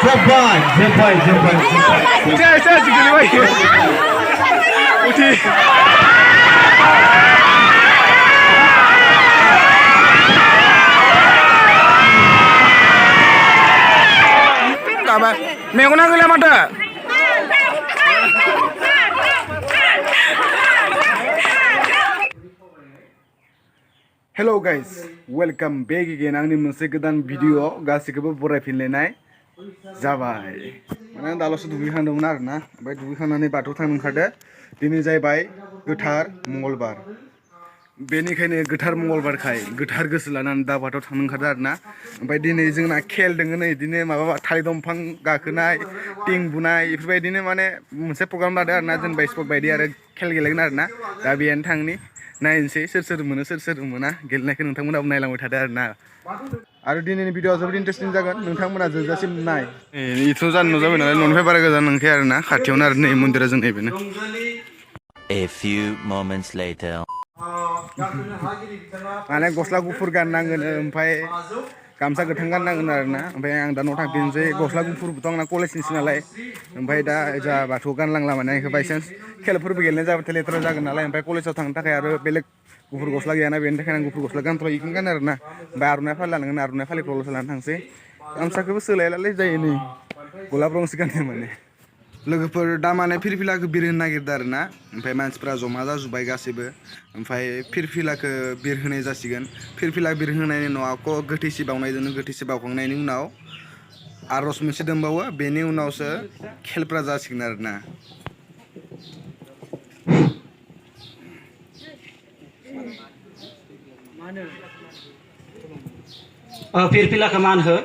जोब्बाय गेलेबाय उथि मेगना गैला माथो hello guys welcome back again आंनि मोनसे गोदान भिडिअ गासैखौबो बरायफिनलायनाय जाबाय माने दालसो दुगैखांदोंमोन आरोना ओमफ्राय दुगैखांनानै बाथौ थांनो ओंखारदो दिनै जाहैबाय गोथार मंगलबार बेनिखायनो गोथार मंगलबारखाय गोथार गोसो लानानै दा बाथौ थांनो ओंखारदो आरोना ओमफ्राय दिनै जोंना खेल दोङो नै बिदिनो माबा थालिर दंफां गाखोनाय थिं बुनाय बेफोरबायदिनो माने मोनसे प्रग्राम लादो आरोना जेनेबा स्पर्ट बायदि आरो खेल गेलेगोन आरोना दा बेयावनो थांनि नायनोसै सोर मोनो सोर मोना गेलेनायखौ नोंथांमोनाबो नायलांबाय थादो आरोना आरो दिनैनि भिडिअआ जोबोद इन्टारेस्टिं जागोन नोंथांमोना जोबजासिम नाय इथ' जानो न' जाबाय नालाय न'निफ्राय बारा गोजान नंखाया आरोना खाथियावनो आरो नै मन्दिरा जों नैबेनो A few moments later. Mane गस्ला गुफुर गाननांगोन ओमफ्राय गामसा गोथां गाननांगोन आरोना ओमफ्राय आं दा न'आव थांफिनसै गस्ला गुफुरबोथ' आंना कलेजनिसो नालाय ओमफ्राय दा जा बाथौ गानलांला माने आंखौ बायसान्स खेलफोरबो गेलेनाय जाबाथाय लेथ्रा जागोन नालाय ओमफ्राय कलेजाव थांनो थाखाय आरो बेलेग गुफुर गस्ला गैयाना बेनि थाखाय आं गुफुर गस्ला गानथ'ला बेखौनो गानो आरोना ओमफ्राय आर'नाइ फालि लानांगोन आर'नाइ फालिखौल'सो लानानै थांसै गामसाखौबो सोलायालाय जायो नै गलाब रंसो गाननो माने लोगोफोर दा माने फिरफिलाखौ बिरहोनो नागिरदों आरोना ओमफ्राय मानसिफ्रा जमा जाजोब्बाय गासैबो ओमफ्राय फिरफिलाखौ बिरहोनाय जासिगोन फिरफिला बिरहोनायनि उनाव आक' गोथैसि बावनायजोंनो गोथैसि बावखांनायनि उनाव आर'ज मोनसे दंबावो बेनि उनावसो खेलफ्रा जासिगोन आरोना फिरफिलाखौ मान हो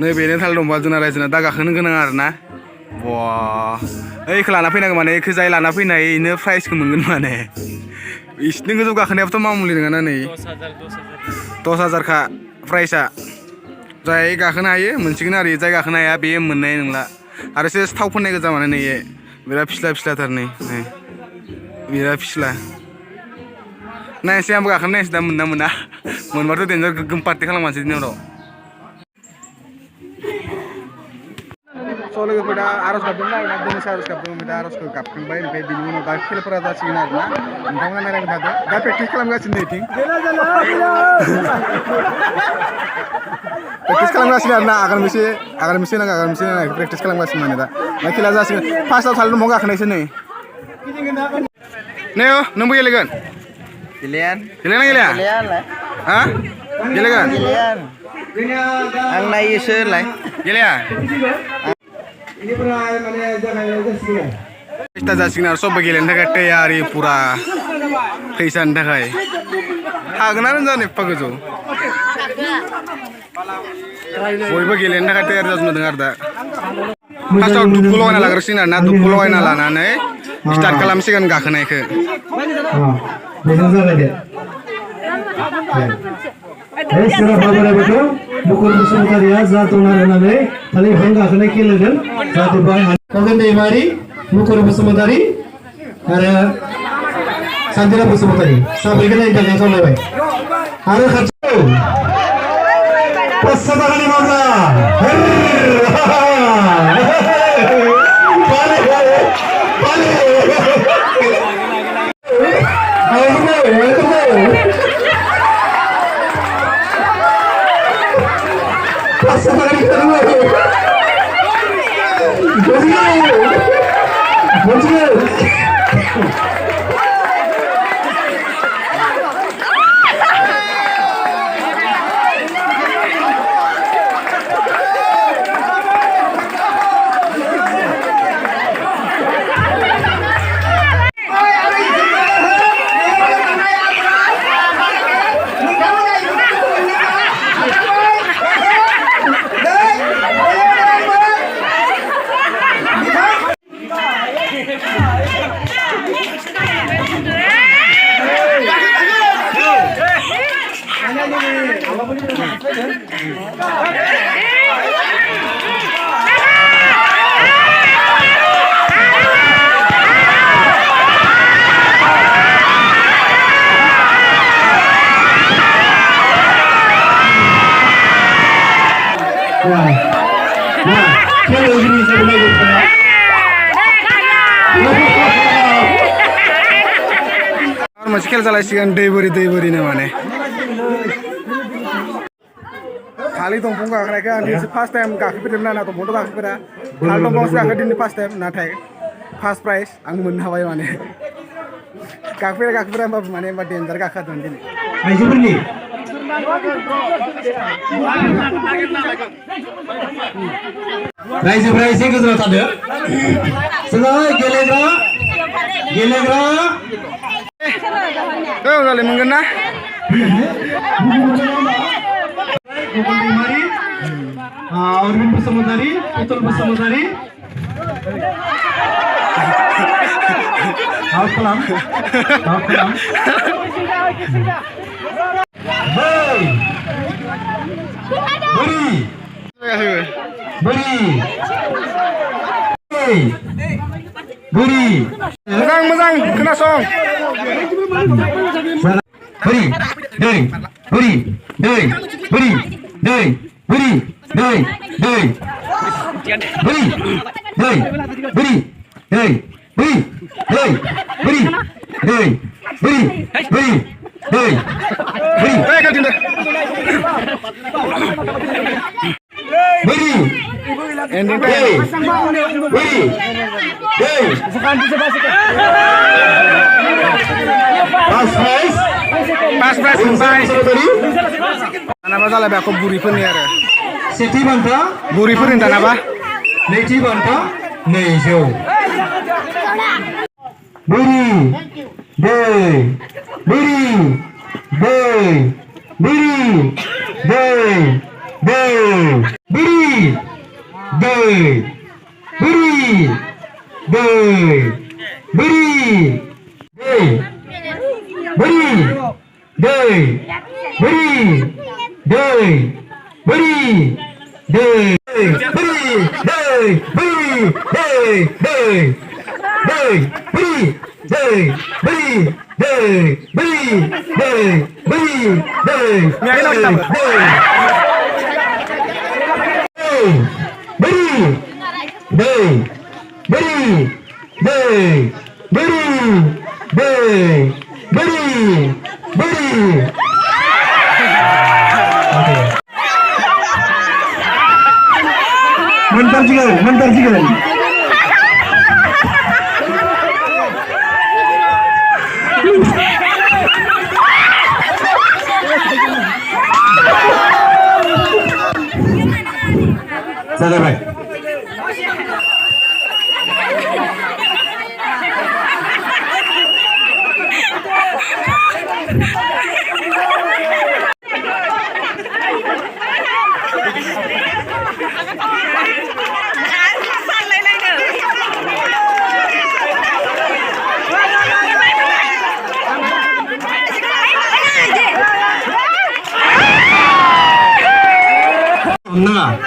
नै बेनो थाल दंबा जोंना रायजोना दा गाखोनो गोनां आरोना बा ओइखौ लाना फैनांगौ माने इखौ जाय लाना फैनाय इनो प्राइजखौ मोनगोन माने इसिनि गोजौ गाखोनायाबोथ' मामुलि नङाना नै 10,000खा प्राइजआ जाय गाखोनो हायो मोनसिगोन आरो जाय गाखोनो हाया बे मोननाय नंला आरो एसे थाव फोननाय गोजा माने नै बिराद फिस्लाथार नै बिराद फिस्ला नायनोसै आंबो गाखोनो नायनोसै दा मोनना मोना मोनबाथ' देन्जार गोगोम पार्टि खालामनोसै दिनै उनाव लोगोफोर दा आर'ज गाबदोंमोन आरोना दिनैसो आर'ज गाबदोंमोन ओमफ्राय दा आर'जखौ गाबखांबाय ओमफ्राय बिनि उनाव दा खेलफोरा जासिगोन आरोना नोंथांमोना नायलांबाय थादो दा प्रेक्टिस खालामगासिनो नैथिं प्रेक्टिस खालामगासिनो आरोना आगानबेसे नाङा प्रेक्टिस खालामगासिनो माने दा खेला जासिगोन फार्स्टआव थालिर दंफां गाखोनायसो नै नोंबो गेलेगोन गेलेना गेलेया हा गेलेगोन आं नायोसो होनलाय गेलेया जासिगोन आरो सबबो गेलेनो थाखाय तैयारि पुरा फैसानि थाखाय हागोनानो जानो एफा गोजौ बयबो गेलेनो थाखाय तैयारि जाजोबदों आरो दा फार्स्टआव धुपखौ लगायना लाग्रोसिगोन आरोना धुपखौ लगायना लानानै स्टार्ट खालामसिगोन गाखोनायखौ मुकुल बसुमतारिया जा दंना होननानै थालिर बिफां गाखोनाय गेलेगोन जाहाथे बाहाय खगेन दैमारि मुकुल बसुमतारि आरो सान्दिरा बसुमतारि साब्रैखौ नायनो थाखाय खावलायबाय आरो खाथियाव 500 थाखानि मामला खेल होगी सब लोग मोनसे खेला जालायसिगोन दै बोरिनो माने खालि दंफां गाखोनायखौ आं दिनैसो फार्स्ट टाइम गाखोफेरदोंमोन आंना दंफांथ' गाखोफेरा खालि दंफांसो गाखो दिनै फार्स्ट टाइम नाथाय फार्स्ट प्राइज आं मोननो हाबाय माने गाखोफेरा होमबाबो माने होमबा डेन्जार गाखोदों दिनै आइजोफोरनि रायजोफोरा एसे गोजानाव थादो जोङो गेलेग्रा जालाय मोनगोन ना अरविंद बसुमतारी पुतुल बसुमतारी आउट खालाम बुरी मोजां खोनासं बुरी दै बुरी दै बुरी दै बुरी दै दै बुरी दै बुरी दै बुरी दै बुरी दै बुरी बुरी दै बुरी बुरी ending दै बुरी दै pas prize मोनबाय दानाबा जालायबाय आखौ बुरिफोरनि आरो सेथि बान्था बुरिफोरनि दानाबा नैथि बान्था 200 बुरी दै बुरी दै बुरी दै दै बुरी दै बुरी दै बुरी दै बुरी दै बुरी दै बुरी दै बुरी दै बुरी दै दै दै बुरी दै बुरी दै बुरी दै बुरी दै बुरी दै बुरी दै बुरी दै बुरी बुरी mentarjikan Sadar baik. Nah,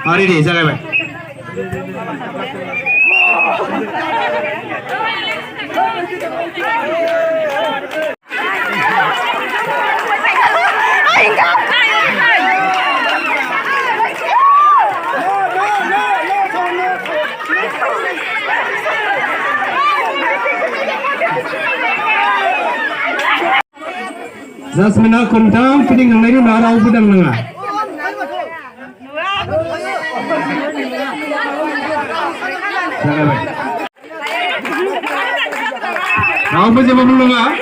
hari ini jangan baik. Jasmina kentang, piring yang lain marau pedang nengah. Jangan baik. Apa jawab dulu nggak?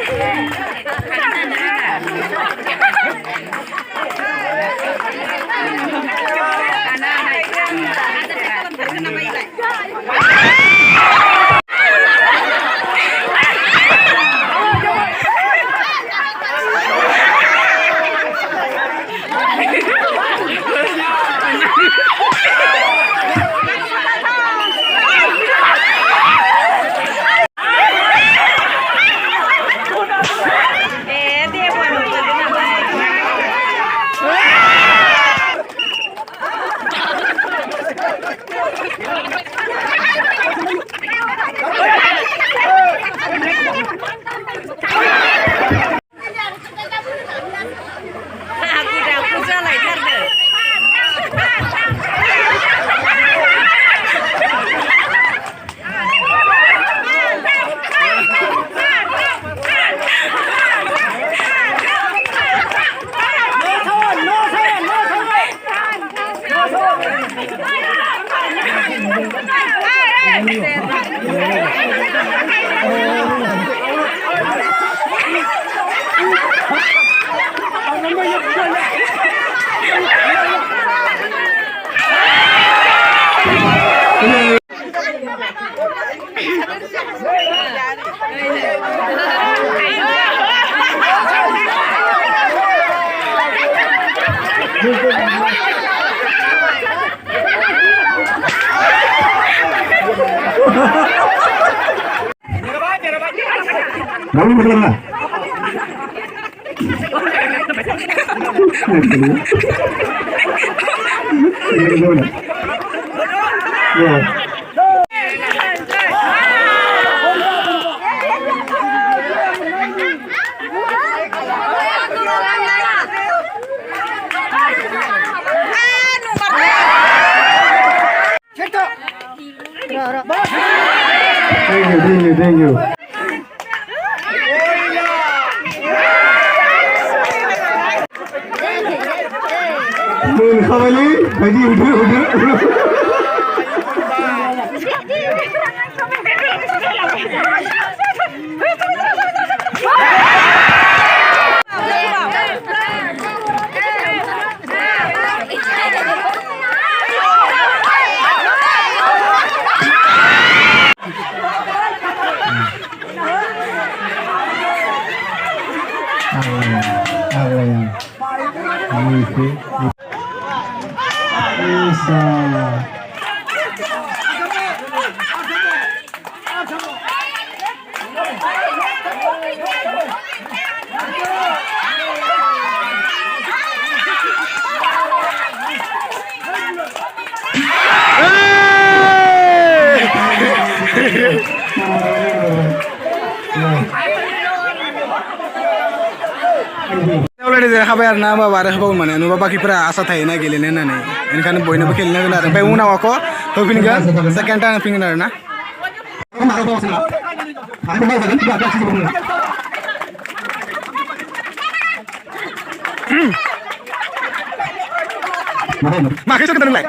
Baru betul nggak? Ya. Thank you. Kembali, bagi udah. Bisa. हाबाय आरो ना होमबाबो आरो होबावगोन माने नङाबा बाखिफोरा आसा थायोना गेलेनो होननानै ओंखायनो बयनोबो गेलेनो होगोन आरो ओमफ्राय उनाव आख' होफिनगोन सेकेन्ड टाइम होफिनगोन आरो ना माखै सोगोन नोंलाय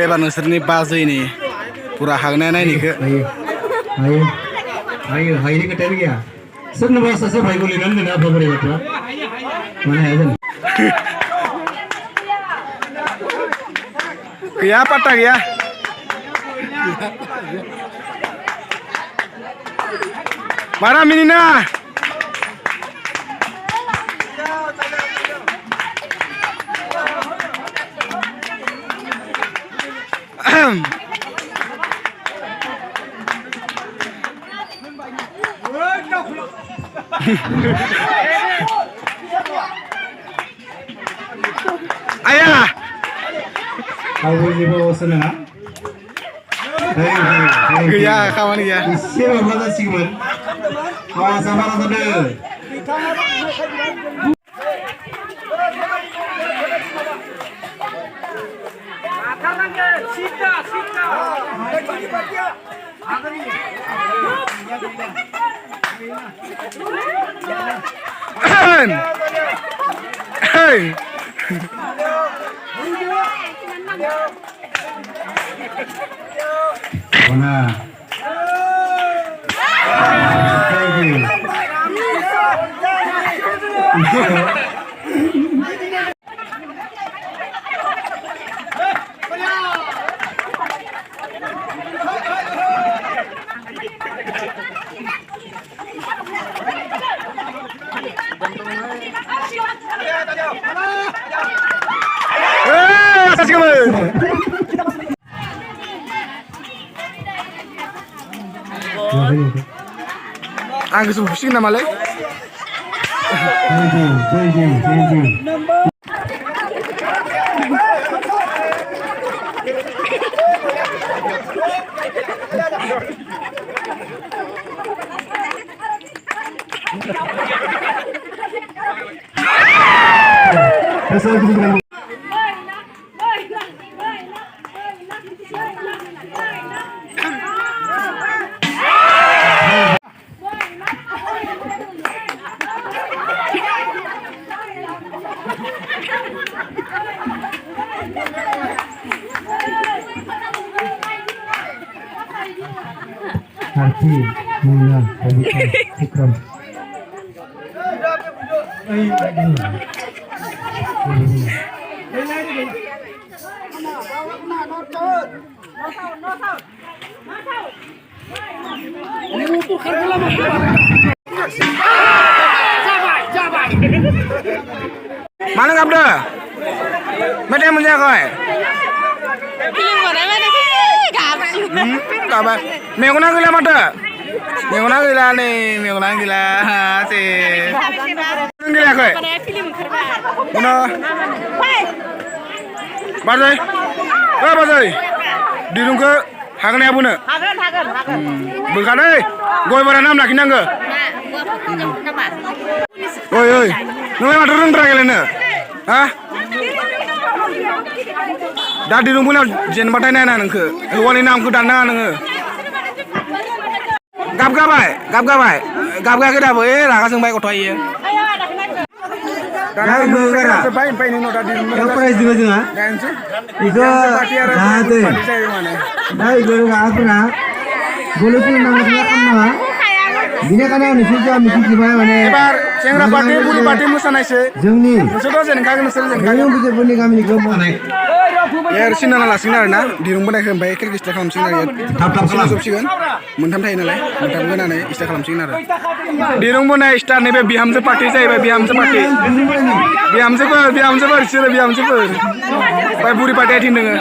एबार नोंसोरनि बाजैनि पुरा हागनाय नायनिखो हायो खोथायानो गैया सोरनोबा सासे भाइखौ लिरनानै दोनो आफा बोराइ बाथौआ मानो हाया जानो गैया पात्ता गैया मारा मिनिना Ayah. Kau ini bawa senang. Iya, kawan ya. Siapa mana sih man? Kawan sama orang tadi. Hey. Mana? Ang gusto mo pusing na malay? Muna, Ikram. Mana kabda? Mede menjaga. Kabar. Megona gila mata. Megona gila nih, megona gila. Si. Gila kau. Mana? Bazai. Bazai. Di rumah hagen apa nak? Hagen. Bukan goy bara nam lagi nangga. Oi. Nunggu mata run terakhir ni. Hah? Dah di rumah jen batai nana nengke. Wali nam ku dana nengke. Gap kita boleh raga sembah kau toy. Dah bergerak. Sebaik ni nota di rumah. Apa yang juga juga? Itu dah tu. Dah itu apa nak? Boleh pun nama kita apa? Bina kan ni sejak mesti gimana mana? Ebar, cengra parti, budi parti musanai se. Jengni. Sudah sen kagak nusel sen Kami kagak. bisa punya kami ni kau mana? Ya, sinar lah sinar na. Di rumah dah kembali kerja istilah kalam sinar ya. Tap Sinar subsigan. Muntam thay nalai. Muntam gana nai istilah kalam sinar. Di rumah na istilah ni be biham se parti saya, be biham se parti. Biham se ber, sila biham se ber. Baik budi parti aja dengar.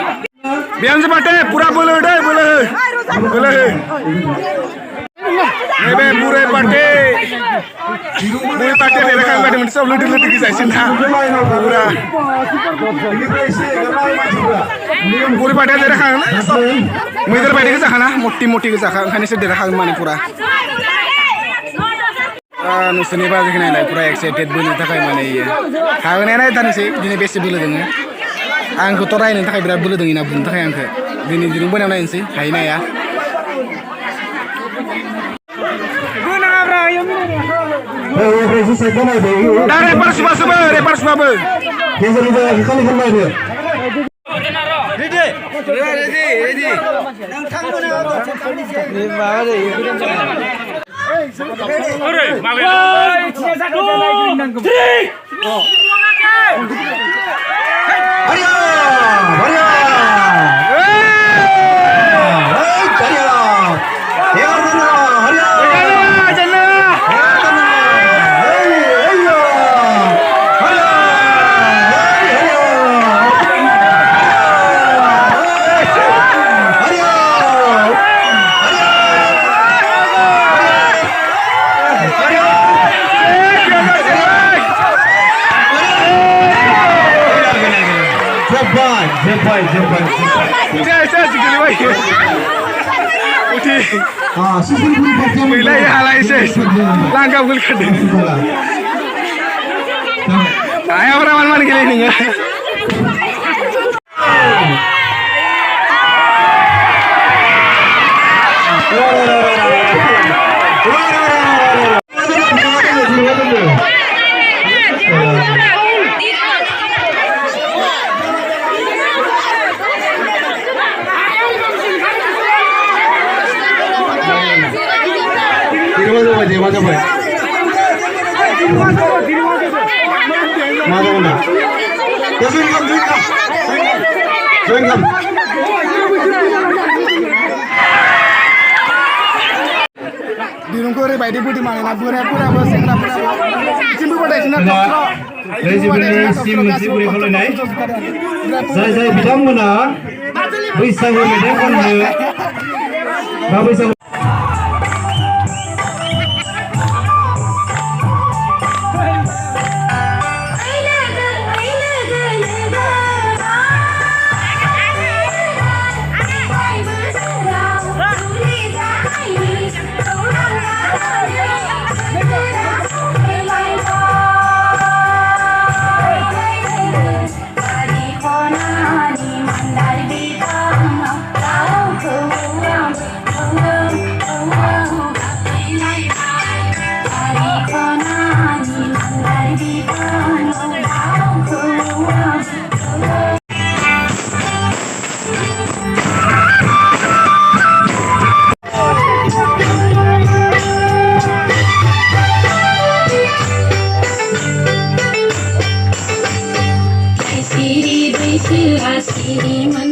Biham se parti, pura boleh dah, boleh. Nebe burai parti dia rekam kat mana सब लुटी kisah cinta pura पूरी parti dia rekam ना सब मुझे parti kisah ना मोटी kisah खाने से dia rekam mana pura nusani baca kena lah pura excited bunyi tak kayak mana iya kau ni ada tadi sih ini best bulu dengan angku torai ni tak kayak berat bulu dengan abun tak kayak angku ini rumah yang lain sih kayak ini ya dah repar semua ber. Wilayah halai ses, langkah gul kade. Ayah orang mana gila ini ya? Di rumah orang baik di mana nak pura sengra pura. Simpu pada sini nak. Saya bilang mana? Bisa boleh kan? Bisa. दिलासी मन